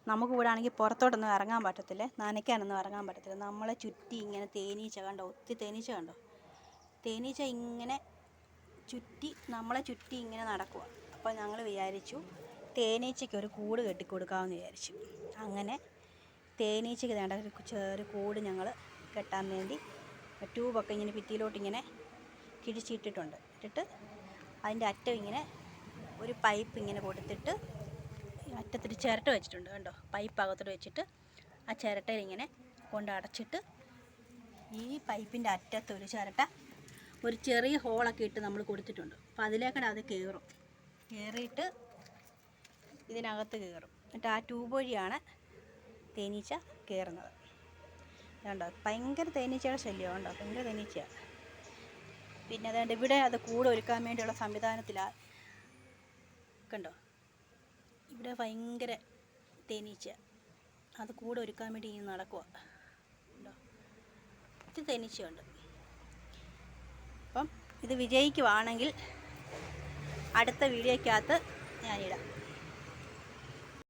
നമുക്ക് ഇവിടെ ആണെങ്കിൽ പുറത്തോട്ടൊന്നും ഇറങ്ങാൻ പറ്റത്തില്ല, നനയ്ക്കാനൊന്നും ഇറങ്ങാൻ പറ്റത്തില്ല. നമ്മളെ ചുറ്റി ഇങ്ങനെ തേനീച്ച കണ്ടോ, ഒത്തിരി തേനീച്ച കണ്ടോ. തേനീച്ച ഇങ്ങനെ നമ്മളെ ചുറ്റി ഇങ്ങനെ നടക്കുക. അപ്പോൾ ഞങ്ങൾ വിചാരിച്ചു തേനീച്ചയ്ക്ക് ഒരു കൂട് കെട്ടിക്കൊടുക്കാമെന്ന് വിചാരിച്ചു. അങ്ങനെ തേനീച്ചയ്ക്ക് വേണ്ട ഒരു കൂട് ഞങ്ങൾ കെട്ടാൻ വേണ്ടി ട്യൂബൊക്കെ ഇങ്ങനെ ഭിത്തിയിലോട്ട് ഇങ്ങനെ കിഴിച്ചിട്ടിട്ടുണ്ട്. ഇട്ടിട്ട് അതിൻ്റെ അറ്റം ഇങ്ങനെ ഒരു പൈപ്പ് ഇങ്ങനെ കൊടുത്തിട്ട് അറ്റത്തൊരു ചിരട്ട വെച്ചിട്ടുണ്ട് കണ്ടോ. പൈപ്പ് അകത്തോട്ട് വെച്ചിട്ട് ആ ചിരട്ടയിൽ ഇങ്ങനെ കൊണ്ട് അടച്ചിട്ട് ഈ പൈപ്പിൻ്റെ അറ്റത്തൊരു ചിരട്ട ഒരു ചെറിയ ഹോളൊക്കെ ഇട്ട് നമ്മൾ കൊടുത്തിട്ടുണ്ട്. അപ്പോൾ അതിലേക്കൂടെ അത് കയറിയിട്ട് ഇതിനകത്ത് കയറും. എന്നിട്ട് ആ ട്യൂബ് വഴിയാണ് തേനീച്ച കയറുന്നത്. കണ്ടോ, ഭയങ്കര തേനീച്ചയുടെ ശല്യം കണ്ടോ, ഭയങ്കര തേനീച്ചയാണ്. പിന്നെ അതുകൊണ്ട് ഇവിടെ അത് കൂട് ഒരുക്കാൻ വേണ്ടിയുള്ള സംവിധാനത്തിലാണ് കണ്ടോ. ഇവിടെ ഭയങ്കര തേനീച്ച, അത് കൂട് ഒരുക്കാൻ വേണ്ടി ഇങ്ങനെ നടക്കുക കണ്ടോ. ഒത്തിരി തേനീച്ചയുണ്ട്. അപ്പം ഇത് വിജയിക്കുവാണെങ്കിൽ അടുത്ത വീഡിയോയ്ക്കകത്ത് ഞാനിടാം.